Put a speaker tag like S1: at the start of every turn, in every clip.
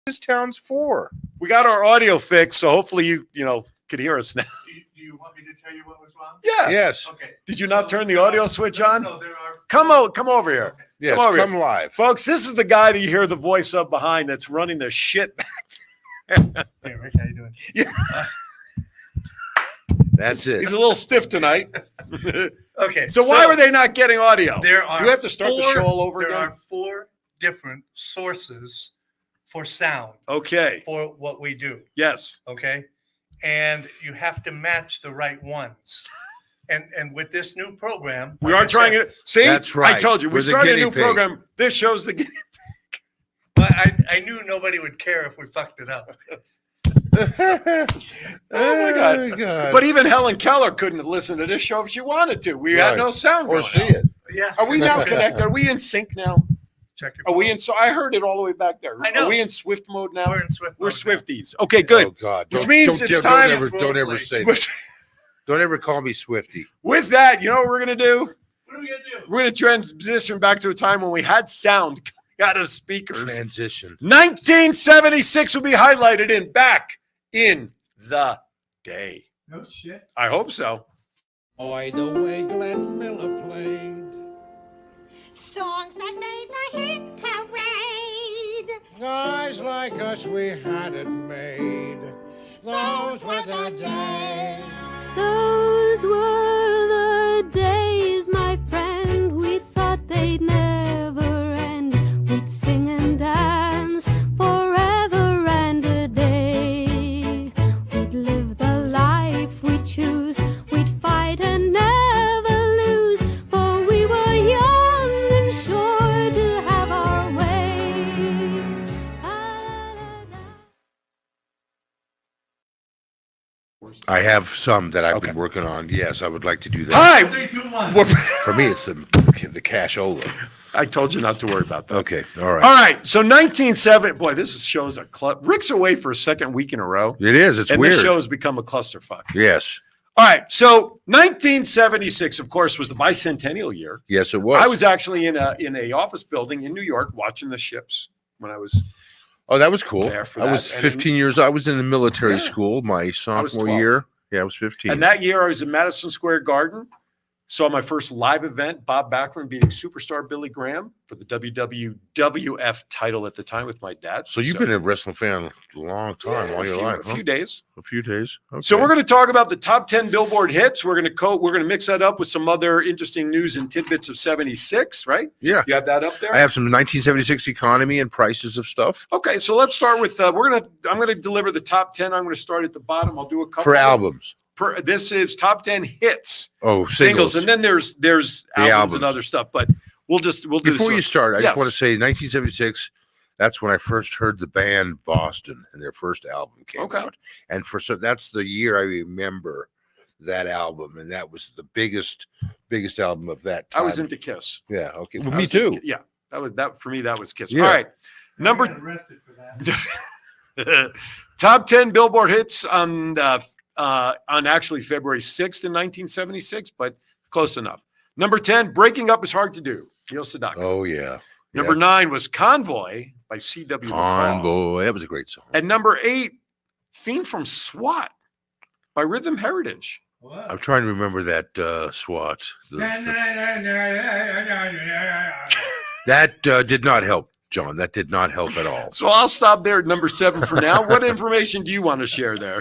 S1: this town's for.
S2: We got our audio fixed, so hopefully you could hear us now.
S3: Do you want me to tell you what was wrong?
S2: Yeah.
S1: Yes.
S3: Okay.
S2: Did you not turn the audio switch on?
S3: No, there are.
S2: Come over here.
S3: Okay.
S1: Yes.
S2: Come over
S1: Come
S2: here.
S1: live.
S2: Folks, this is the guy that you hear the voice of behind that's running the shit back.
S3: Hey, Rick, how you doing?
S1: That's it.
S2: He's a little stiff tonight.
S3: Okay.
S2: So why were they not getting audio?
S3: There are.
S2: Do we have to start the show all over
S3: There
S2: again?
S3: are 4 different sources for sound
S2: Okay.
S3: for what we do.
S2: Yes.
S3: Okay, and you have to match the right ones. And with this new program,
S2: We
S3: like
S2: are
S3: I
S2: trying
S3: said,
S2: it. See,
S1: That's right.
S2: I told you we
S1: We're the
S2: started a
S1: guinea
S2: new
S1: pig.
S2: program. This shows the.
S3: But I knew nobody would care if we fucked it up.
S2: Oh my God. But even Helen Keller couldn't listen to this show if she wanted to. We had
S1: Right.
S2: no sound
S1: Or
S2: going
S1: see
S2: out.
S1: it.
S3: Yeah.
S2: Are we now connected? Are we in sync now?
S3: Check your
S2: Are we
S3: phone.
S2: in? So I heard it all the way back there.
S3: I know.
S2: Are we in Swift mode now?
S3: We're in Swift.
S2: We're
S3: mode now.
S2: Swifties. Okay, good.
S1: Oh God.
S2: Which
S1: Don't-
S2: means
S1: don't-
S2: it's
S1: don't
S2: time-
S1: Don't ever say that. Don't ever call me Swifty.
S2: With that, you know what we're gonna do?
S3: What are we gonna do?
S2: We're gonna transition back to a time when we had sound coming out of speakers.
S1: Transition.
S2: 1976 will be highlighted in Back in the Day.
S3: No shit.
S2: I hope so.
S4: Boy, the way Glenn Miller played.
S5: Songs that made the hit parade.
S4: Guys like us, we had it made. Those were the days.
S6: Those were the days, my friend. We thought they'd never end. We'd sing and dance forever and a day. We'd live the life we choose. We'd fight and never lose. For we were young and sure to have our way.
S1: I have some that I've
S2: Okay.
S1: been working on. Yes, I would like to do that.
S2: Hi.
S3: 3, 2, 1.
S1: For me, it's the cashola.
S2: I told you not to worry about that.
S1: Okay. All right.
S2: All right. So 1970. Boy, this shows a Rick's away for a second week in a row.
S1: It is. It's
S2: and
S1: weird.
S2: this show has become a clusterfuck.
S1: Yes.
S2: All right. So 1976, of course, was the bicentennial year.
S1: Yes, it was.
S2: I was actually in a office building in New York watching the ships when I was.
S1: Oh, that was cool.
S2: There for
S1: I
S2: that.
S1: was
S2: And
S1: 15 years. I was in the military
S2: Yeah.
S1: school my sophomore
S2: 12.
S1: year. Yeah, I was 15.
S2: And that year I was in Madison Square Garden. Saw my first live event, Bob Backlund beating superstar Billy Graham for the WWF title at the time with my dad.
S1: So you've been a wrestling fan a long time, all
S2: a
S1: your
S2: few,
S1: life,
S2: a
S1: huh?
S2: few days.
S1: A few days. Okay.
S2: So we're going to talk about the top 10 Billboard hits. We're going to mix that up with some other interesting news and tidbits of 76, right?
S1: Yeah.
S2: You have that up there?
S1: I have some 1976 economy and prices of stuff
S2: Okay, so let's start with I'm going to deliver the top 10. I'm going to start at the bottom. I'll do a couple
S1: for albums.
S2: This is top 10 hits,
S1: Oh,
S2: singles,
S1: singles.
S2: and then there's albums
S1: albums.
S2: and other stuff, but we'll do
S1: Before you
S2: this.
S1: start, I
S2: Yes.
S1: just want to say 1976, that's when I first heard the band Boston and their first album came
S2: Okay.
S1: out. And that's the year I remember that album. And that was the biggest album of that
S2: I
S1: time.
S2: was into Kiss.
S1: Yeah. Okay. Well,
S2: I
S1: me
S2: was into
S1: too.
S2: Ki- Yeah, that for me. That was Kiss.
S1: Yeah.
S2: All right,
S3: I
S2: number
S3: got arrested for that.
S2: top 10 Billboard hits on actually February 6th in 1976, but close enough. Number 10, Breaking Up is Hard to Do, Neil Sedaka.
S1: Oh, yeah.
S2: Number 9 was Convoy by C.W. McCall.
S1: Convoy. That was a great song.
S2: And number 8, Theme from SWAT by Rhythm Heritage.
S3: Wow.
S1: I'm trying to remember that SWAT. That did not help, John. That did not help at all.
S2: So I'll stop there at number 7 for now. What information do you want to share there?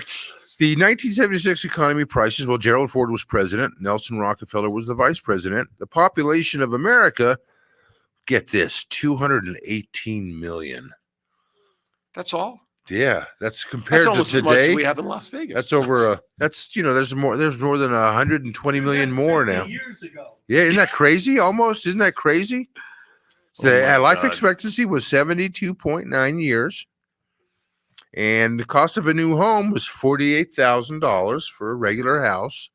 S1: The 1976 economy prices, well, Gerald Ford was president. Nelson Rockefeller was the vice president. The population of America, get this, 218 million.
S2: That's all.
S1: Yeah, that's compared
S2: That's
S1: to
S2: almost as much as
S1: today.
S2: we have in Las Vegas.
S1: That's over there's more than 120 million more now.
S3: Years ago.
S1: Yeah, isn't that crazy? Almost, isn't that crazy? So
S2: Oh
S1: the
S2: my
S1: life
S2: God.
S1: expectancy was 72.9 years. And the cost of a new home was $48,000 for a regular house.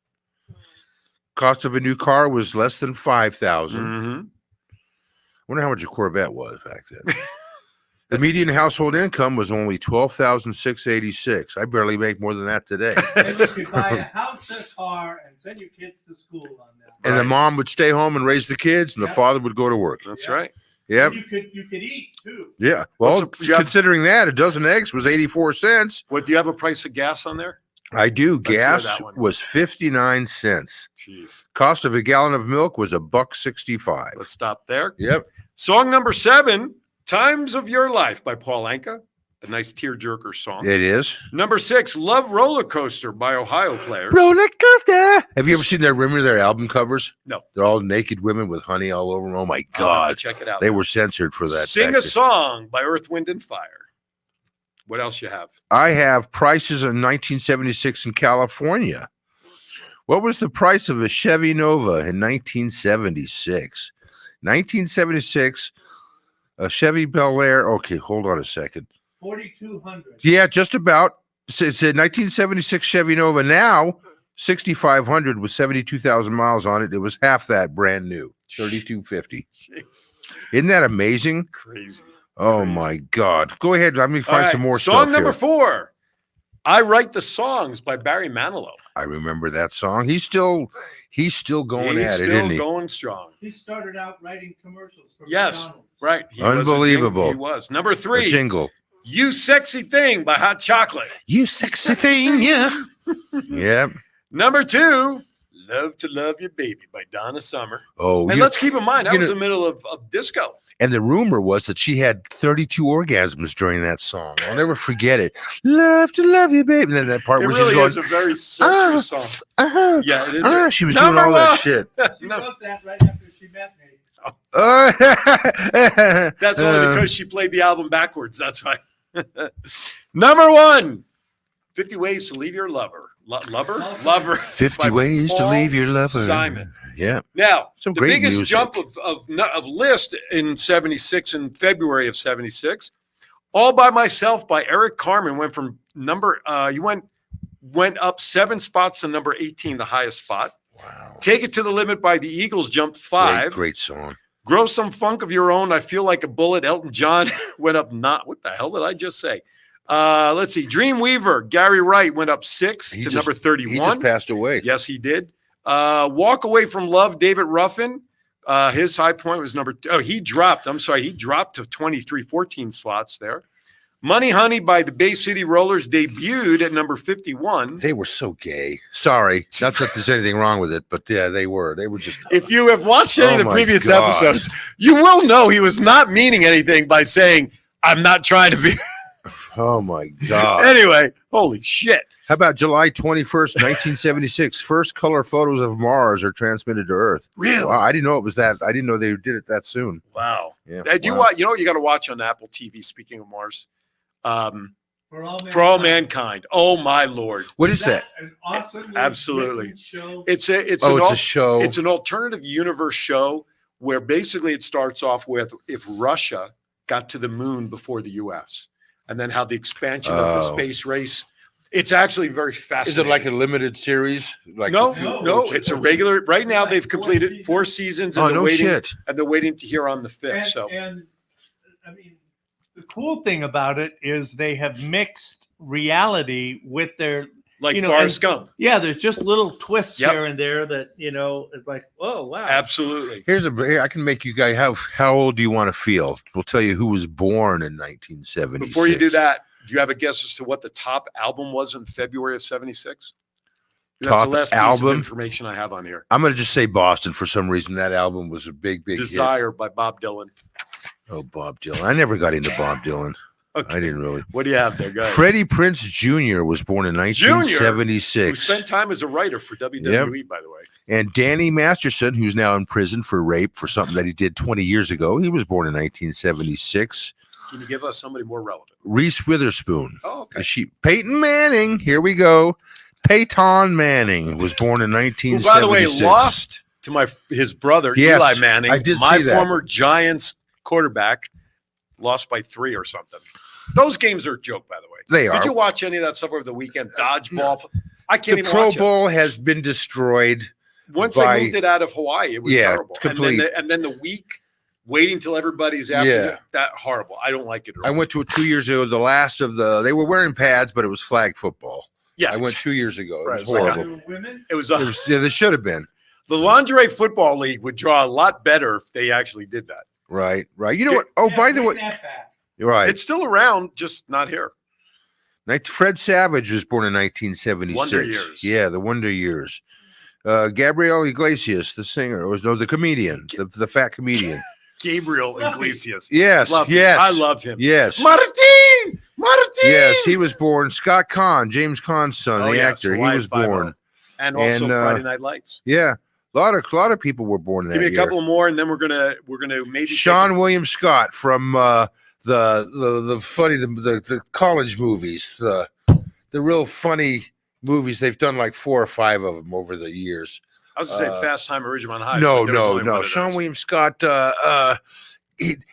S1: Cost of a new car was less than $5,000.
S2: Mhm.
S1: Wonder how much a Corvette was back then. The median household income was only $12,686. I barely make more than that today.
S3: And you could buy a house, a car, and send your kids to school on that.
S1: And the
S2: Right.
S1: mom would stay home and raise the kids, and the
S3: Yep.
S1: father would go to work.
S2: That's
S3: Yeah.
S2: right.
S1: Yep.
S3: You could eat too.
S1: Yeah. Well,
S2: What's the-
S1: considering that, a dozen eggs was 84 cents.
S2: What, do you have a price of gas on there?
S1: I do.
S2: Let's hear
S1: Gas
S2: that one.
S1: was 59 cents.
S2: Jeez.
S1: Cost of a gallon of milk was $1.65.
S2: Let's stop there.
S1: Yep.
S2: Song number 7, Times of Your Life by Paul Anka. A nice tearjerker song.
S1: It is.
S2: Number 6, Love Roller Coaster by Ohio Players.
S1: Roller coaster. Have you ever seen their album covers?
S2: No.
S1: They're all naked women with honey all over them. Oh my
S2: I'll have to
S1: God.
S2: check it out.
S1: They were censored for that.
S2: Sing
S1: back
S2: a
S1: then.
S2: Song by Earth, Wind, and Fire. What else you have?
S1: I have prices in 1976 in California. What was the price of a Chevy Nova in 1976? 1976, a Chevy Bel Air. Okay, hold on a second.
S3: 4,200.
S1: Yeah, just about. It said 1976 Chevy Nova. Now, 6,500 with 72,000 miles on it. It was half that, brand new, 3,250.
S2: Jeez.
S1: Isn't that amazing?
S2: Crazy.
S1: Oh
S2: Crazy.
S1: my God! Go ahead. Let me
S2: All
S1: find
S2: right,
S1: some more
S2: Song
S1: stuff
S2: number
S1: here.
S2: 4, I Write the Songs by Barry Manilow.
S1: I remember that song. He's still going
S2: He's
S1: at it,
S2: still
S1: isn't he?
S2: going strong.
S3: He started out writing commercials for
S2: Yes.
S3: McDonald's.
S2: Right. He was a
S1: Unbelievable.
S2: He was. Number
S1: A
S2: 3,
S1: jingle.
S2: You Sexy Thing by Hot Chocolate.
S1: You sexy thing, yeah. Yep.
S2: Number 2, Love to Love You Baby by Donna Summer.
S1: Oh,
S2: And let's keep in mind, that
S1: you
S2: was
S1: know-
S2: the middle of disco.
S1: and the rumor was that she had 32 orgasms during that song. I'll never forget it. Love to love you, baby. And then that part
S2: It
S1: where
S2: really
S1: she's
S2: is a very sultry
S1: "Ah,
S2: song.
S1: going,
S2: Yeah, it is.
S1: she was doing
S2: Number
S1: all that
S2: one.
S1: shit.
S3: She
S2: No.
S3: wrote that right after she met me.
S2: That's only because she played the album backwards. That's why. Number 1, 50 Ways to Leave Your Lover. Lover.
S1: 50
S2: by
S1: ways to
S2: Paul
S1: leave your lover.
S2: Simon.
S1: Yeah.
S2: Now,
S1: Some
S2: the
S1: great
S2: biggest
S1: music.
S2: jump of list in 76, in February of 76, All by Myself by Eric Carmen went from went up 7 spots to number 18, the highest spot.
S1: Wow.
S2: Take It to the Limit by the Eagles jumped 5.
S1: Great song.
S2: Grow Some Funk of Your Own. I Feel Like a Bullet. Elton John went up not. What the hell did I just say? Let's see. Dreamweaver. Gary Wright went up 6
S1: He
S2: to
S1: just-
S2: number
S1: He
S2: 31.
S1: just passed away.
S2: Yes, he did. Walk Away from Love. David Ruffin. His high point was number 2. Oh, he dropped. I'm sorry. He dropped to 23, 14 slots there. Money Honey by the Bay City Rollers debuted at number 51.
S1: They were so gay. Sorry. Not that there's anything wrong with it, but yeah, they were. They were just.
S2: If you have watched any
S1: Oh
S2: of the
S1: my
S2: previous
S1: God.
S2: episodes, you will know he was not meaning anything by saying, I'm not trying to be.
S1: Oh my God.
S2: Anyway, holy shit.
S1: How about July 21st, 1976? First color photos of Mars are transmitted to Earth.
S2: Really?
S1: Wow, I didn't know it was that. I didn't know they did it that soon.
S2: Wow.
S1: Yeah.
S2: Do you
S1: wow.
S2: watch? You know what you got to watch on Apple TV? Speaking of Mars,
S3: For All
S2: For All Mankind. Oh my Lord!
S1: What is that?
S3: An awesome
S2: Absolutely.
S3: written show.
S2: It's
S1: It's a show.
S2: It's an alternative universe show where basically it starts off with if Russia got to the moon before the U.S. and then how the expansion of the
S1: Oh.
S2: space race. It's actually very
S1: Is
S2: fascinating.
S1: it like a limited series? Like
S2: No,
S1: a few-
S2: no, it's a regular. Right now,
S3: Like
S2: they've
S3: 4
S2: completed 4 seasons, and
S1: Oh
S2: they're
S1: no
S2: waiting.
S1: shit!
S2: And they're waiting to hear on the 5th. So
S3: And I mean,
S7: The cool thing about it is they have mixed reality with their,
S2: like
S7: you know,
S2: Forrest
S7: and-
S2: Gump,
S7: yeah, there's just little twists
S2: Yep.
S7: here and there that, you know, it's like, oh, wow.
S2: absolutely.
S1: Here, I can make you guys. How old do you want to feel? We'll tell you who was born in 1976.
S2: Before you do that, do you have a guess as to what the top album was in February of '76? That's
S1: Top
S2: the last piece
S1: album?
S2: of information I have on here.
S1: I'm gonna just say Boston for some reason. That album was a big hit.
S2: Desire by Bob Dylan.
S1: Oh, Bob Dylan. I never got into Bob Dylan.
S2: Okay.
S1: I didn't really.
S2: What do you have there, guys?
S1: Freddie Prinze Jr. was born in
S2: Who
S1: 1976.
S2: spent time as a writer for WWE, by the way.
S1: And Danny Masterson, who's now in prison for rape for something that he did 20 years ago, he was born in 1976.
S2: Can you give us somebody more relevant?
S1: Reese Witherspoon.
S2: Oh, okay.
S1: Peyton Manning. Here we go. Peyton Manning was born in
S2: Who,
S1: 1976.
S2: by the way, lost to his brother,
S1: Yes,
S2: Eli Manning,
S1: I did
S2: my
S1: see that.
S2: former Giants quarterback, lost by 3 or something. Those games are a joke, by the way.
S1: They
S2: Did
S1: are.
S2: you watch any of that stuff over the weekend? Dodgeball. I can't
S1: The
S2: even
S1: Pro
S2: watch
S1: Bowl has been destroyed.
S2: it. Once
S1: by-
S2: they moved it out of Hawaii, it was
S1: Yeah,
S2: terrible.
S1: complete.
S2: And then the week waiting till everybody's after
S1: Yeah.
S2: that horrible. I don't like it at
S1: I
S2: all.
S1: went to it 2 years ago. The last of they were wearing pads, but it was flag football.
S2: Yeah,
S1: I went 2 years ago. It
S2: Right,
S1: was
S2: it's like a-
S1: horrible.
S3: women.
S2: it was,
S1: It was, yeah, there should have been.
S2: the Lingerie Football League would draw a lot better if they actually did that.
S1: Right. You know what? Oh, by the way, you're right.
S2: It's still around, just not here.
S1: Fred Savage was born in 1976.
S2: Wonder Years.
S1: Yeah, the Wonder Years. Gabriel Iglesias, the singer, the comedian, the fat comedian.
S2: Gabriel Iglesias.
S1: Yes,
S2: Love him.
S1: yes.
S2: I love him.
S1: Yes.
S2: Martin!
S1: Yes, he was born. Scott Conn, James Conn's son, the actor. He was born.
S2: And also Friday Night Lights.
S1: Yeah. A lot of people were born that
S2: Give me a
S1: year.
S2: couple more, and then we're gonna maybe
S1: Sean William Scott from the college movies, the real funny movies. They've done like 4 or 5 of them over the years.
S2: I was gonna say Fast Time at Ridgemont High.
S1: No. Sean William Scott.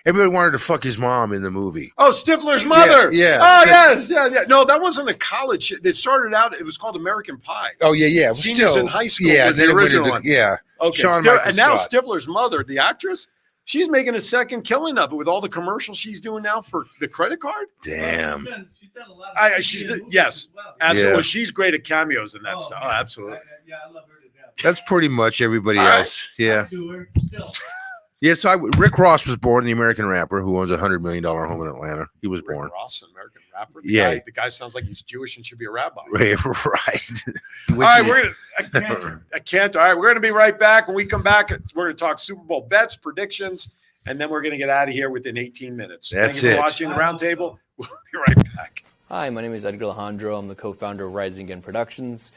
S1: Everybody wanted to fuck his mom in the movie.
S2: Oh, Stifler's mother.
S1: Yeah.
S2: Oh, yes. Yeah. No, that wasn't a college. They started out. It was called American Pie.
S1: Oh yeah.
S2: Seniors in high school.
S1: Yeah,
S2: was the original one.
S1: Yeah.
S2: Okay. And now Stifler's mother, the actress, she's making a second killing of it with all the commercials she's doing now for the credit card.
S1: Damn.
S7: She's done a lot of
S2: Yes.
S7: well.
S2: Absolutely.
S1: Yeah.
S2: She's great at cameos and that stuff.
S7: man.
S2: Oh, absolutely.
S7: I love her to death.
S1: That's pretty much everybody
S2: All right.
S1: else. Yeah.
S7: I do her still.
S1: Yes, Rick Ross was born, the American rapper who owns a $100 million home in Atlanta. He was born.
S2: Rick Ross, an American rapper.
S1: Yeah.
S2: The guy sounds like he's Jewish and should be a rabbi.
S1: Right.
S2: All right, I can't. All right, we're gonna be right back. When we come back, we're gonna talk Super Bowl bets, predictions, and then we're gonna get out of here within 18 minutes.
S1: That's
S2: Thank you for
S1: it.
S2: watching the roundtable. We'll be right back.
S8: Hi, my name is Edgar Alejandro. I'm the co-founder of Rising Again Productions.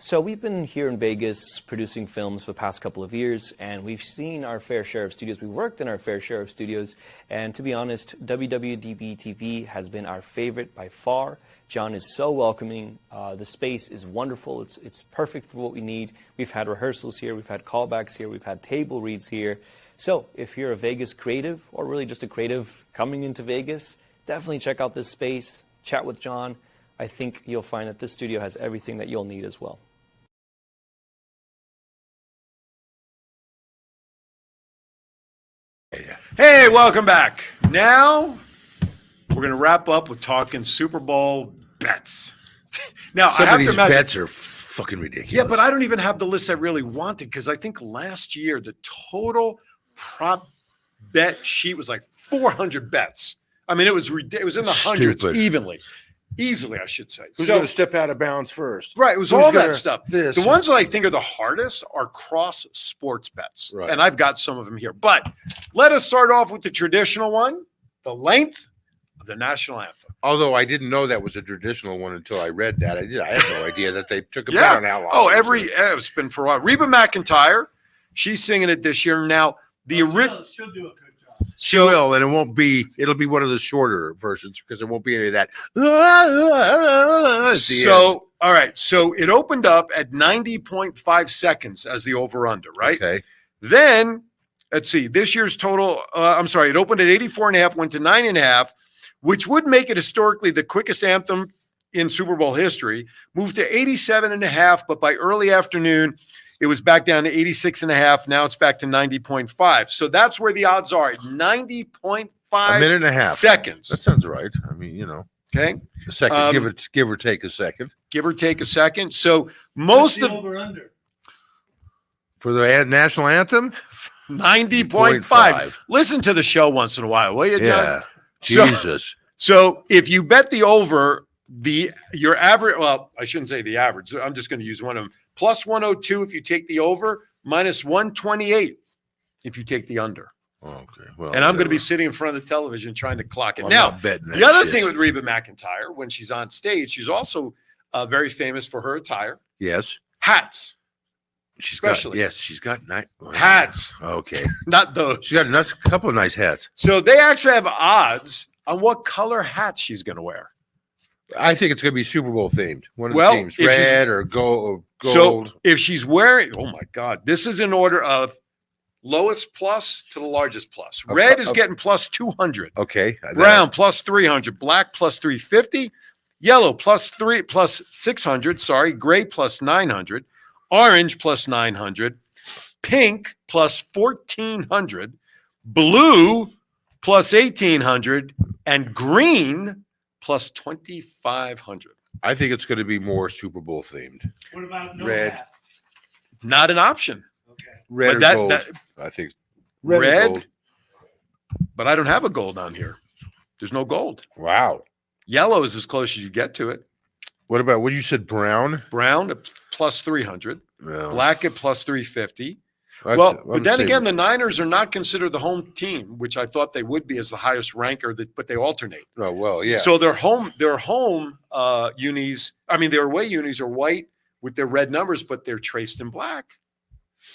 S8: So we've been here in Vegas producing films for the past couple of years, and we've seen our fair share of studios. We've worked in our fair share of studios, and to be honest, WWDBTV has been our favorite by far. John is so welcoming. The space is wonderful. It's perfect for what we need. We've had rehearsals here. We've had callbacks here. We've had table reads here. So if you're a Vegas creative, or really just a creative coming into Vegas, definitely check out this space. Chat with John. I think you'll find that this studio has everything that you'll need as well.
S2: Hey, welcome back. Now we're going to wrap up with talking Super Bowl bets. Now,
S1: Some
S2: I have
S1: of these
S2: to imagine,
S1: bets are fucking ridiculous.
S2: yeah, but I don't even have the list I really wanted because I think last year the total prop bet sheet was like 400 bets. I mean, it was in the hundreds easily, I should say.
S1: Who's
S2: So-
S1: going to step out of bounds first?
S2: Right, it was
S1: Who's
S2: all that
S1: gonna-
S2: stuff.
S1: this?
S2: The ones that I think are the hardest are cross sports bets.
S1: Right.
S2: And I've got some of them here. But let us start off with the traditional one, the length of the national anthem.
S1: Although I didn't know that was a traditional one until I read that. I had no idea that they took a
S2: Yeah.
S1: bet on how long.
S2: Oh,
S1: it was.
S2: it's been for a while. Reba McEntire, she's singing it this year. Now, the original.
S7: She'll do a good job.
S1: She will, and it'll be one of the shorter versions because there won't be any of that.
S2: So, all right. So it opened up at 90.5 seconds as the over-under, right?
S1: Okay.
S2: Then, let's see, this year's total, it opened at 84.5, went to 9.5, which would make it historically the quickest anthem in Super Bowl history, moved to 87.5, but by early afternoon, it was back down to 86.5. Now it's back to 90.5. So that's where the odds are at 90.5
S1: A minute and a half.
S2: seconds.
S1: That sounds right. I mean,
S2: Okay.
S1: a second, give or take a second
S2: Give or take a second. So most of
S7: over under.
S1: for the national anthem.
S2: 90.5. Listen to the show once in a while, will you, John?
S1: Yeah.
S2: So-
S1: Jesus.
S2: So if you bet the over, your average, well, I shouldn't say the average. I'm just going to use one of them. Plus 102 if you take the over, minus 128 if you take the under.
S1: Okay. Well,
S2: And I'm going to be sitting in front of the television trying to clock it.
S1: I'm
S2: Now,
S1: not betting that
S2: the other
S1: shit.
S2: thing with Reba McEntire, when she's on stage, she's also very famous for her attire.
S1: Yes.
S2: Hats.
S1: She's
S2: Especially.
S1: she's got
S2: Hats.
S1: Okay.
S2: Not those.
S1: She's got a nice, couple of nice hats.
S2: So they actually have odds on what color hat she's going to wear.
S1: I think it's going to be Super Bowl themed. One of
S2: Well,
S1: the themes,
S2: if she's-
S1: red or gold.
S2: So if she's wearing, oh my God, this is in order of lowest plus to the largest plus. Red is getting plus 200,
S1: Okay.
S2: brown plus 300, black plus 350, yellow plus 600, gray plus 900, orange plus 900, pink plus 1400, blue plus 1800, and green plus 2500.
S1: I think it's going to be more Super Bowl themed.
S7: What about no
S1: Red.
S7: hat?
S2: Not an option.
S7: Okay.
S1: Red
S2: But
S1: or gold. I think red. Or
S2: Red?
S1: gold.
S2: but I don't have a gold on here. There's no gold.
S1: Wow.
S2: Yellow is as close as you get to it.
S1: What about what you said? Brown.
S2: Brown at plus 300.
S1: No.
S2: Black at plus 350.
S1: That's-
S2: Well,
S1: I'm
S2: but then
S1: saying-
S2: again, the Niners are not considered the home team, which I thought they would be as the highest ranker, but they alternate.
S1: Oh well, yeah.
S2: So their home unis, I mean, their away unis are white with their red numbers, but they're traced in black.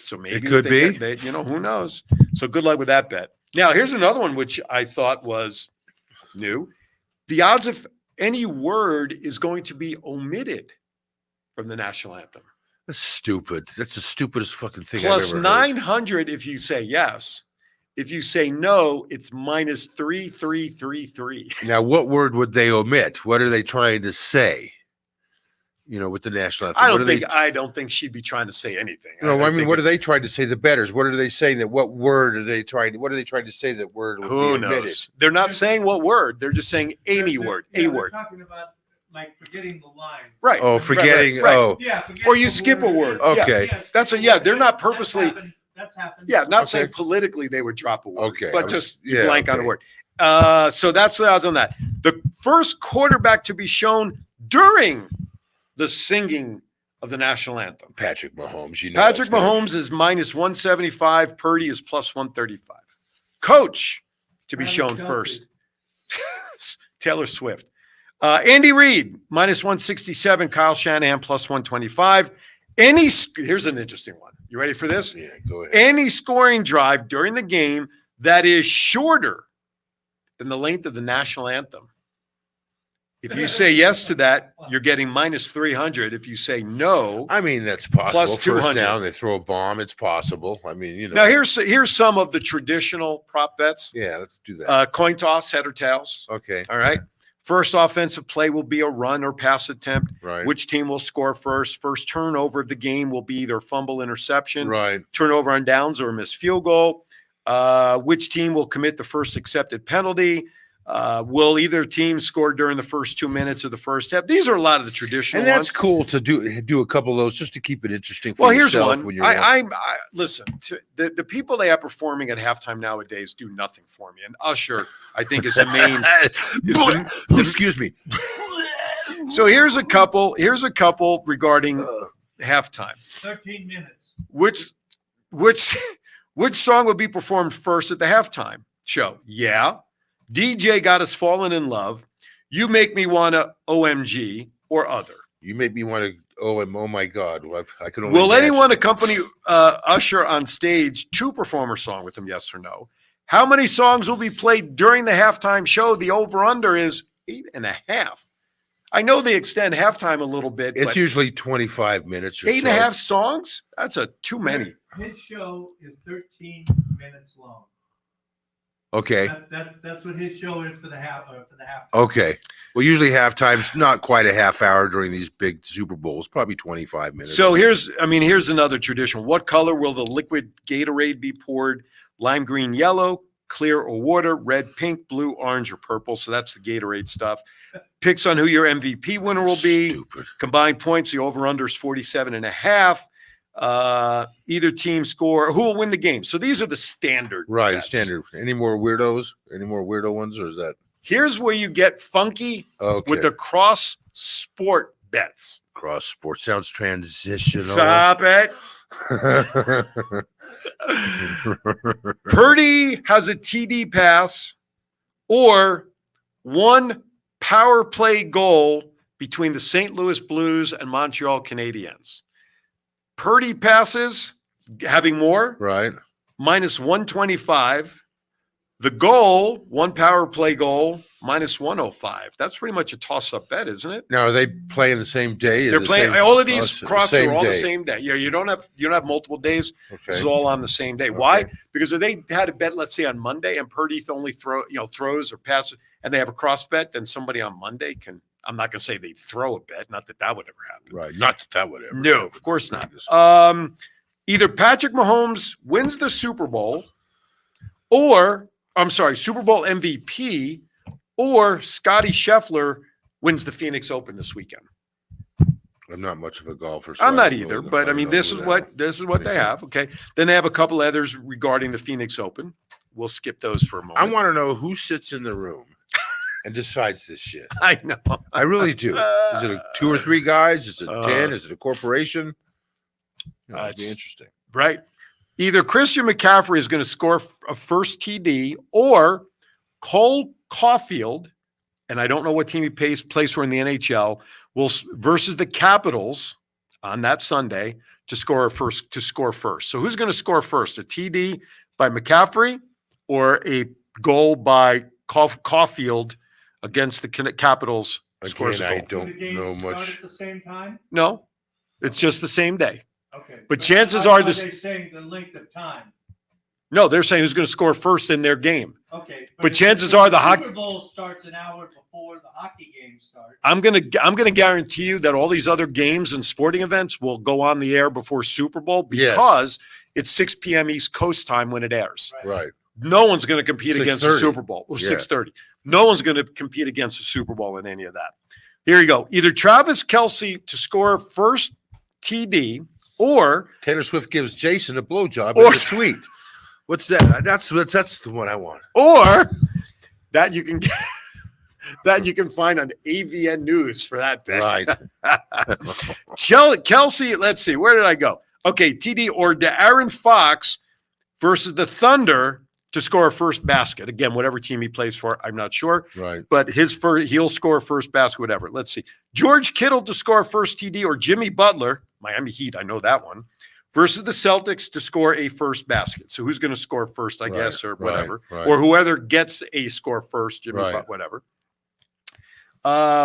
S2: So maybe if
S1: could
S2: they
S1: be.
S2: get- who knows? So good luck with that bet. Now, here's another one which I thought was new. The odds of any word is going to be omitted from the national anthem.
S1: That's stupid. That's the stupidest fucking thing
S2: Plus
S1: I've ever heard.
S2: 900 if you say yes. If you say no, it's minus 3333.
S1: Now, what word would they omit? What are they trying to say? With the national anthem.
S2: I
S1: What
S2: don't
S1: are they-
S2: think I don't think she'd be trying to say anything.
S1: No, I mean,
S2: think
S1: what are they trying to say? The betters. What are they saying? That what word are they trying to? What are they trying to say? That word would
S2: Who
S1: be omitted?
S2: knows? They're not saying what word. They're just saying any word. A word.
S7: Talking about like forgetting the line.
S2: Right.
S1: Oh, forgetting.
S2: right.
S1: Oh,
S7: Yeah.
S2: Or you skip a word. Yeah.
S1: Okay.
S2: That's they're not purposely.
S7: That's happened.
S2: Yeah, not
S1: Okay.
S2: saying politically they would drop a word.
S1: Okay, I
S2: But
S1: was-
S2: just
S1: yeah,
S2: blank on a
S1: okay.
S2: word. So that's the odds on that. The first quarterback to be shown during the singing of the national anthem.
S1: Patrick Mahomes.
S2: Patrick
S1: that's gonna-
S2: Mahomes is minus 175. Purdy is plus 135. Coach to be
S7: Travis
S2: shown
S7: Kelce.
S2: first. Taylor Swift. Andy Reid, minus 167. Kyle Shanahan, plus 125. Here's an interesting one. You ready for this?
S1: Yeah, go ahead.
S2: Any scoring drive during the game that is shorter than the length of the national anthem. If you say yes to that, you're getting minus 300. If you say no,
S1: I mean, that's possible.
S2: Plus
S1: First
S2: 200.
S1: down, they throw a bomb. It's possible. I mean,
S2: now here's some of the traditional prop bets.
S1: Yeah, let's do that.
S2: Coin toss, head or tails.
S1: Okay,
S2: All right. First offensive play will be a run or pass attempt.
S1: right.
S2: Which team will score first? First turnover of the game will be either fumble, interception,
S1: Right.
S2: turnover on downs, or a missed field goal. Which team will commit the first accepted penalty? Will either team score during the first 2 minutes of the first half? These are a lot of the traditional
S1: And that's
S2: ones.
S1: cool to do a couple of those just to keep it interesting for
S2: Well, here's
S1: yourself
S2: one.
S1: when you're
S2: I listen to the people they have performing at halftime nowadays do nothing for me. And Usher, I think, is the main.
S1: Excuse me.
S2: So here's a couple regarding halftime.
S7: 13 minutes.
S2: Which song would be performed first at the halftime show? Yeah. DJ Got Us Falling in Love. You Make Me Wanna OMG or other.
S1: You make me want to. Oh my God! I can only.
S2: Will
S1: imagine.
S2: anyone accompany Usher on stage to perform a song with him? Yes or no? How many songs will be played during the halftime show? The over/under is 8.5. I know they extend halftime a little bit.
S1: It's
S2: but
S1: usually 25 minutes or
S2: 8.5
S1: so.
S2: songs? That's too many.
S7: His show is 13 minutes long.
S1: Okay.
S7: That's what his show is for the half.
S1: Okay. Well, usually halftime's not quite a half hour during these big Super Bowls. Probably 25 minutes.
S2: So here's another tradition. What color will the liquid Gatorade be poured? Lime green, yellow, clear or water, red, pink, blue, orange, or purple. So that's the Gatorade stuff. Picks on who your MVP winner will be.
S1: Stupid.
S2: Combined points, the over-under is 47.5. Either team score, who will win the game. So these are the standard.
S1: Right.
S2: bets.
S1: Standard. Any more weirdos? Any more weirdo ones, or is that
S2: Here's where you get funky
S1: okay?
S2: with the cross sport bets.
S1: Cross sport sounds transitional.
S2: Stop it. Purdy has a TD pass or one power play goal between the St. Louis Blues and Montreal Canadiens. Purdy passes, having more,
S1: Right.
S2: minus 125. The goal, one power play goal, minus 105. That's pretty much a toss-up bet, isn't it?
S1: Now, are they playing the same day?
S2: They're playing all of these
S1: Oh,
S2: crosses
S1: same
S2: are all the
S1: day.
S2: same day. Yeah, you don't have multiple days. This is
S1: Okay.
S2: all on the same day. Why?
S1: Okay.
S2: Because if they had a bet, let's say on Monday, and Purdy only throws or passes, and they have a cross bet, then somebody on Monday can. I'm not going to say they throw a bet. Not that would ever happen.
S1: Right. Not that that would ever.
S2: No,
S1: happen.
S2: of course not.
S1: Just-
S2: Either Patrick Mahomes wins the Super Bowl, or Super Bowl MVP, or Scotty Scheffler wins the Phoenix Open this weekend.
S1: I'm not much of a golfer. So
S2: I'm
S1: I
S2: not
S1: don't
S2: either,
S1: know-
S2: but I
S1: don't
S2: mean,
S1: know
S2: this
S1: who
S2: is
S1: that-
S2: what they have. Okay, then they have a couple others regarding the Phoenix Open. we'll skip those for a moment.
S1: I want to know who sits in the room and decides this shit.
S2: I know.
S1: I really do. Is it 2 or 3 guys? Is it 10? Is it a corporation? It'd be
S2: it's-
S1: interesting.
S2: Right. Either Christian McCaffrey is going to score a first TD, or Cole Caulfield, and I don't know what team he plays for in the NHL, versus the Capitals on that Sunday to score first. So who's going to score first? A TD by McCaffrey or a goal by Caulfield against the Capitals? Scores a
S1: Again, I
S2: goal.
S1: don't
S7: Do the games
S1: know
S7: start
S1: much.
S7: at the same time?
S2: No, it's just the same day.
S7: Okay.
S2: But chances
S7: Why
S2: are
S7: are
S2: this-
S7: they saying the length of time?
S2: No, they're saying who's going to score first in their game.
S7: Okay.
S2: But
S7: if
S2: chances are the
S7: Super Bowl starts an hour before the hockey game starts.
S2: I'm gonna guarantee you that all these other games and sporting events will go on the air before Super Bowl
S1: Yes.
S2: because it's 6 p.m. East Coast time when it airs.
S1: Right.
S2: No one's going to compete against the
S1: 6:30.
S2: Super Bowl. Or
S1: Yeah.
S2: 6:30. No one's going to compete against the Super Bowl in any of that. Here you go. Either Travis Kelce to score first TD, or
S1: Taylor Swift gives Jason a blowjob
S2: Or-
S1: in the suite. What's that? That's the one I want.
S2: that you can that you can find on AVN News for that bet.
S1: Right.
S2: Kelsey, let's see, where did I go? Okay, TD or De'Aaron Fox versus the Thunder to score a first basket. Again, whatever team he plays for, I'm not sure,
S1: Right.
S2: but he'll score first basket, whatever. Let's see. George Kittle to score first TD, or Jimmy Butler, Miami Heat, I know that one, versus the Celtics to score a first basket. So who's going to score first, I guess, or whatever,
S1: right.
S2: or whoever gets a score first, Jimmy
S1: Right.
S2: Butler, whatever.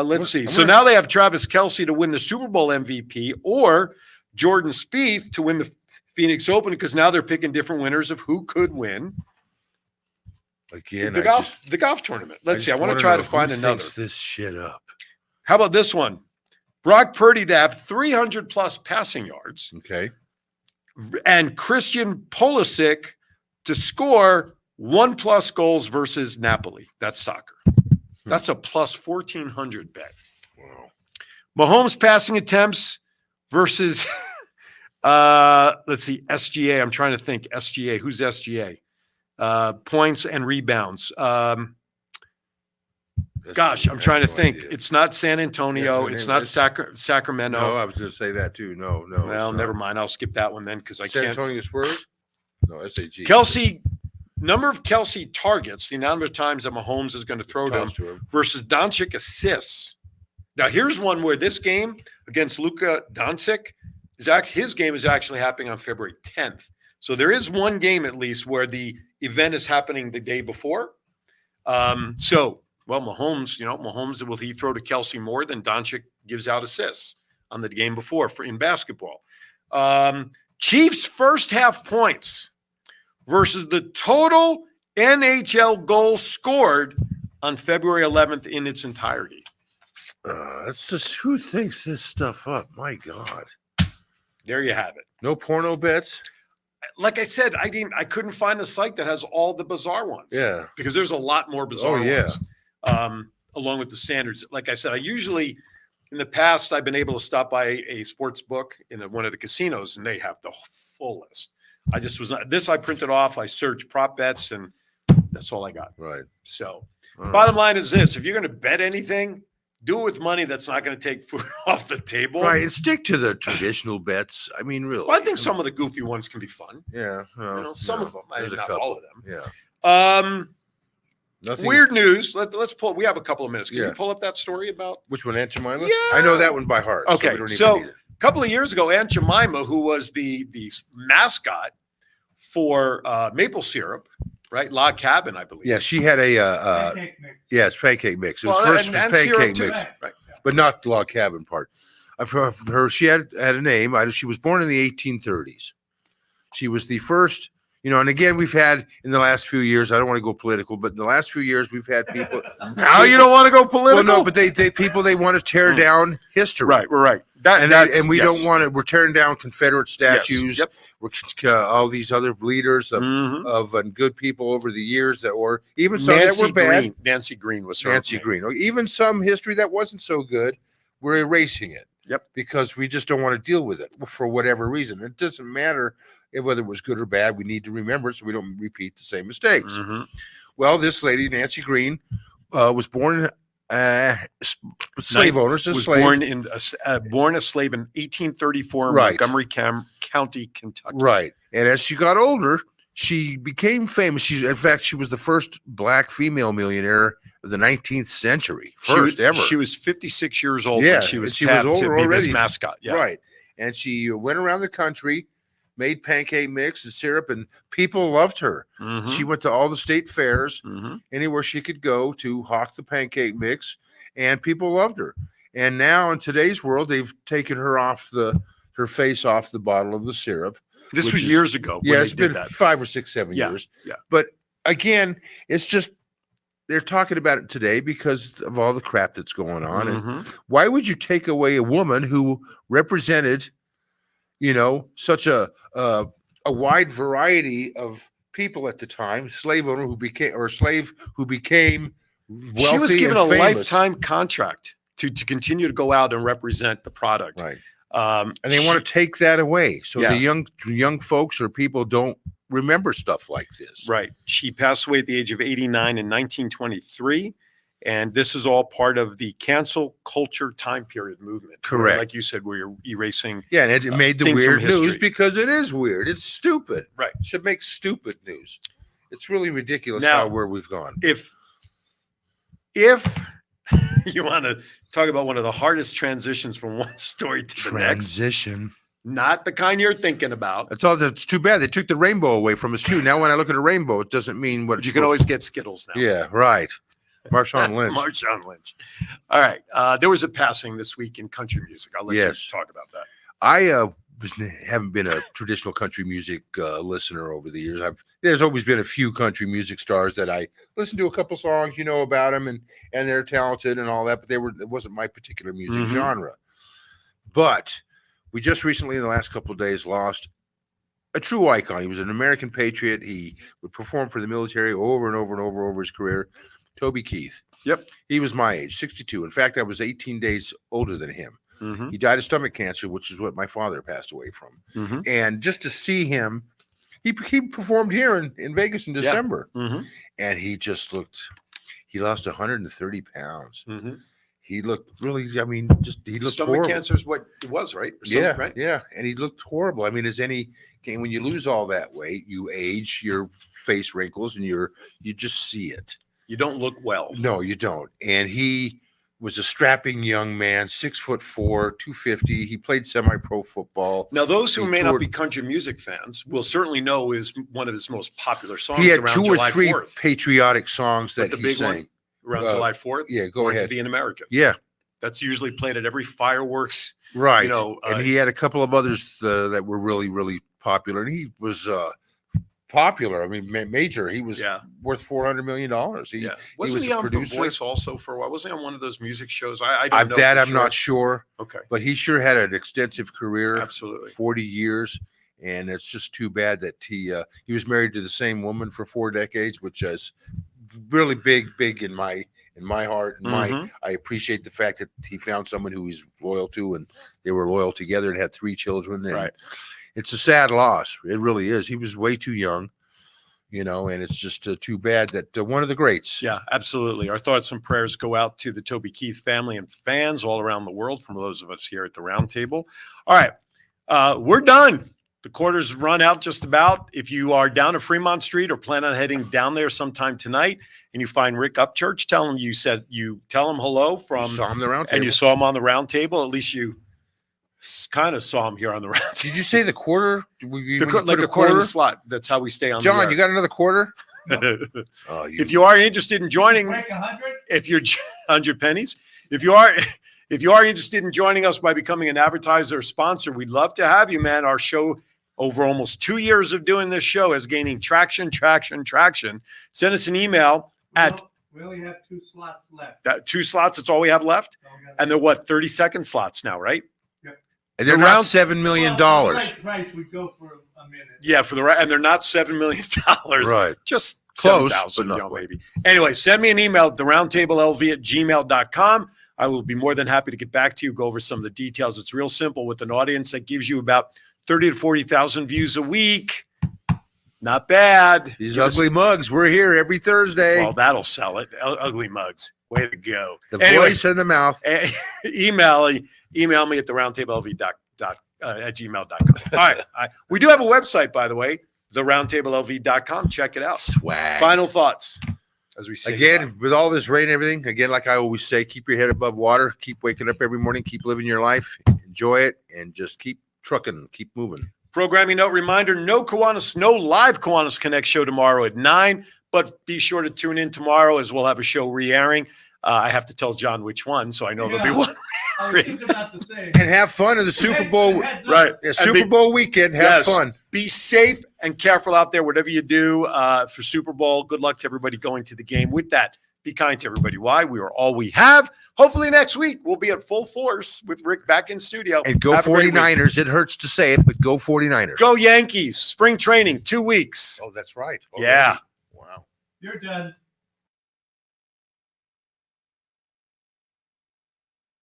S2: Let's see. So now they have Travis Kelce to win the Super Bowl MVP, or Jordan Spieth to win the Phoenix Open, because now they're picking different winners of who could win
S1: Again,
S2: the golf tournament. Let's see. I want to try to find another.
S1: This shit up.
S2: How about this one? Brock Purdy to have 300 plus passing yards,
S1: Okay.
S2: and Christian Pulisic to score 1+ goals versus Napoli. That's soccer. That's a plus 1,400 bet.
S1: Wow.
S2: Mahomes passing attempts versus, let's see, SGA. I'm trying to think. SGA. Who's SGA? Points and rebounds. Gosh, I'm trying to think. It's not San Antonio.
S1: Yeah,
S2: It's
S1: name
S2: not
S1: is.
S2: Sacramento.
S1: No, I was going to say that too. No.
S2: Well, never mind. I'll skip that one then because I
S1: San
S2: can't.
S1: Antonio Spurs? No, SAG.
S2: Kelsey, number of Kelsey targets, the number of times that Mahomes is going to throw them
S1: Toss to him.
S2: versus Doncic assists. Now, here's one where this game against Luka Doncic his game is actually happening on February 10th. So there is one game at least where the event is happening the day before. Mahomes, will he throw to Kelsey more than Doncic gives out assists on the game before in basketball? Chiefs first half points versus the total NHL goals scored on February 11th in its entirety.
S1: That's just who thinks this stuff up. My God.
S2: There you have it.
S1: No porno bets?
S2: Like I said, I couldn't find a site that has all the bizarre ones.
S1: Yeah.
S2: Because there's a lot more bizarre
S1: yeah.
S2: ones. Along with the standards. Like I said, in the past, I've been able to stop by a sports book in one of the casinos, and they have the full list. I printed off, I searched prop bets, and that's all I got.
S1: Right.
S2: So,
S1: All
S2: bottom line is this: if you're going to bet anything, do it with money that's not going to take food off the table.
S1: Right. And stick to the traditional bets. I mean, really.
S2: Well, I think some of the goofy ones can be fun.
S1: Yeah.
S2: Some of them.
S1: There's
S2: Not
S1: a couple.
S2: all of them.
S1: Yeah. Nothing.
S2: Weird news. Let's pull. We have a couple of minutes. Can you
S1: Yeah.
S2: pull up that story about?
S1: Which one, Aunt Jemima?
S2: Yeah.
S1: I know that one by heart.
S2: Okay,
S1: we don't
S2: so
S1: even need it.
S2: a couple of years ago, Aunt Jemima, who was the mascot for maple syrup, right? Log Cabin, I believe.
S1: Yeah, she had a
S7: Pancake mix.
S1: it's pancake mix. It was
S2: Well,
S1: first
S2: and
S1: was pancake
S2: syrup,
S1: mix,
S2: too. Right.
S1: but not the log cabin part. I've heard of her. She had a name. She was born in the 1830s. She was the first. And again, we've had in the last few years. I don't want to go political, but in the last few years, we've had people.
S2: Now you don't want to go political?
S1: Well, no, but they want to tear down history.
S2: Right. We're right.
S1: And we
S2: yes.
S1: don't want to. We're tearing down Confederate statues.
S2: Yep.
S1: We're all these other leaders of
S2: Mhm.
S1: good people over the years or even some that were bad.
S2: Nancy Green was her
S1: Nancy
S2: name.
S1: Green, or even some history that wasn't so good. We're erasing it.
S2: Yep.
S1: Because we just don't want to deal with it for whatever reason. It doesn't matter whether it was good or bad. We need to remember it so we don't repeat the same mistakes.
S2: Mhm.
S1: Well, this lady, Nancy Green, was born slave owners, a
S2: Was
S1: slave.
S2: born a slave in 1834 in
S1: Right.
S2: Montgomery County, Kentucky.
S1: Right. And as she got older, she became famous. In fact, she was the first black female millionaire of the 19th century. First ever.
S2: She was 56 years old
S1: Yeah,
S2: when she was
S1: she was
S2: tapped to
S1: older
S2: be this
S1: already.
S2: mascot. Yeah.
S1: Right. And she went around the country, made pancake mix and syrup, and people loved her.
S2: Mhm.
S1: She went to all the state fairs,
S2: Mhm.
S1: anywhere she could go to hawk the pancake mix, and people loved her. And now in today's world, they've taken her face off the bottle of the syrup.
S2: This
S1: Which
S2: was
S1: is-
S2: years ago when
S1: Yeah,
S2: they
S1: it's
S2: did
S1: been
S2: that.
S1: 5 or 6, 7
S2: Yeah,
S1: years.
S2: yeah.
S1: But again, it's just they're talking about it today because of all the crap that's going on. And
S2: Mhm.
S1: why would you take away a woman who represented, such a wide variety of people at the time? Slave owner who became, or slave who became wealthy.
S2: She was given
S1: and
S2: a
S1: famous.
S2: lifetime contract to continue to go out and represent the product.
S1: Right. And they want to take that away, so
S2: Yeah.
S1: the young folks or people don't remember stuff like this.
S2: Right. She passed away at the age of 89 in 1923. And this is all part of the cancel culture time period movement. where,
S1: Correct.
S2: like you said, where you're erasing.
S1: Yeah, and it made the
S2: things from
S1: weird news
S2: history.
S1: because it is weird. It's stupid.
S2: Right.
S1: It should make stupid news. It's really ridiculous
S2: Now-
S1: where we've gone.
S2: If you want to talk about one of the hardest transitions from one story to the next,
S1: Transition.
S2: not the kind you're thinking about,
S1: That's too bad. They took the rainbow away from us too. Now when I look at a rainbow, it doesn't mean what
S2: but
S1: it's
S2: you can
S1: supposed
S2: always get Skittles now.
S1: to. Yeah, right. Marshawn Lynch.
S2: Marshawn Lynch. All right. There was a passing this week in country music. I'll let
S1: Yes.
S2: you talk about that.
S1: I haven't been a traditional country music listener over the years. There's always been a few country music stars that I listen to a couple songs, about them, and they're talented and all that, but it wasn't my particular music
S2: Mhm.
S1: genre. But we just recently, in the last couple of days, lost a true icon. He was an American patriot. He would perform for the military over and over and over his career. Toby Keith.
S2: Yep.
S1: He was my age, 62. In fact, I was 18 days older than him.
S2: Mhm.
S1: He died of stomach cancer, which is what my father passed away from.
S2: Mhm.
S1: And just to see him, he performed here in Vegas in December,
S2: Mhm.
S1: and he lost 130 pounds.
S2: Mhm.
S1: He looked really, he looked
S2: Stomach
S1: horrible.
S2: cancer is what it was, right? Or something,
S1: Yeah,
S2: right?
S1: yeah, and he looked horrible. When you lose all that weight, you age, your face wrinkles, and you just see it.
S2: You don't look well.
S1: No, you don't. And he was a strapping young man, 6'4", 250. He played semi-pro football.
S2: Now, those who
S1: He
S2: may not
S1: toured-
S2: be country music fans will certainly know is one of his most popular songs
S1: He had
S2: around
S1: 2 or
S2: July
S1: 3
S2: 4th.
S1: patriotic songs
S2: But
S1: that
S2: the
S1: he
S2: big
S1: sang.
S2: one around
S1: Uh,
S2: July 4th.
S1: Yeah, go
S2: Born
S1: ahead.
S2: to Be an American.
S1: Yeah,
S2: That's usually played at every fireworks.
S1: right.
S2: And
S1: he had a couple of others that were really, really popular. And he was popular. Major. He was
S2: Yeah.
S1: worth $400 million.
S2: Yeah. Wasn't
S1: was
S2: he
S1: a
S2: on The
S1: producer.
S2: Voice also for a while? Wasn't he on one of those music shows? I don't know. for
S1: I'm not sure,
S2: Okay.
S1: but he sure had an extensive career.
S2: Absolutely.
S1: 40 years. And it's just too bad that he was married to the same woman for 4 decades, which is really big in my heart. And
S2: Mhm.
S1: I appreciate the fact that he found someone who he's loyal to, and they were loyal together and had 3 children. And
S2: Right.
S1: it's a sad loss. It really is. He was way too young, and it's just too bad that one of the greats.
S2: Yeah, absolutely. Our thoughts and prayers go out to the Toby Keith family and fans all around the world, from those of us here at the round table. All right. We're done. The quarter's run out just about. If you are down at Fremont Street or plan on heading down there sometime tonight and you find Rick Upchurch, tell him tell him hello from,
S1: You saw him the round
S2: and
S1: table.
S2: you saw him on the round table. At least you kind of saw him here on the round table.
S1: Did you say the quarter?
S2: Like a quarter in the slot. That's how we stay on
S1: John,
S2: the
S1: you got another quarter?
S2: air.
S1: Oh,
S2: If you are interested in joining,
S7: Break 100?
S2: if you're 100 pennies, if you are interested in joining us by becoming an advertiser or sponsor, we'd love to have you, man. Our show, over almost 2 years of doing this show, is gaining traction. Send us an email at
S7: We only have 2 slots left.
S2: 2 slots. That's all we have left. And they're 30-second slots now, right?
S1: And they're
S2: The
S1: not
S2: round-
S1: $7 million.
S7: Price would go for a minute.
S2: Yeah, and they're not $7 million.
S1: Right.
S2: Just
S1: Close,
S2: 7,000,
S1: but not quite.
S2: maybe. Anyway, send me an email at theroundtablelv@gmail.com. I will be more than happy to get back to you, go over some of the details. It's real simple with an audience that gives you about 30 to 40,000 views a week. Not bad.
S1: These ugly mugs. We're here every Thursday.
S2: Well, that'll sell it. Ugly mugs. Way to go.
S1: The
S2: Anyway,
S1: voice and the mouth.
S2: email me at theroundtablelv@gmail.com. All right. We do have a website, by the way, theroundtablelv.com. Check it out.
S1: Swag.
S2: Final thoughts as we say
S1: Again,
S2: goodbye.
S1: with all this rain and everything, again, like I always say, keep your head above water. Keep waking up every morning. Keep living your life. Enjoy it. And just keep trucking. Keep moving.
S2: Programming note reminder, no live Kiwanis Connect show tomorrow at 9, but be sure to tune in tomorrow as we'll have a show re-airing. I have to tell John which one, so I know there'll be one.
S7: I was just about to say.
S1: And have fun in the Super Bowl.
S2: Right.
S1: Yeah, Super Bowl weekend. Have fun.
S2: Be safe and careful out there, whatever you do for Super Bowl. Good luck to everybody going to the game. With that, be kind to everybody. Why? We are all we have. Hopefully next week we'll be at full force with Rick back in studio.
S1: And go
S2: Have a great week.
S1: 49ers. It hurts to say it, but go 49ers.
S2: Go Yankees. Spring training, 2 weeks.
S1: Oh, that's right.
S2: Yeah.
S1: Wow.
S7: You're done.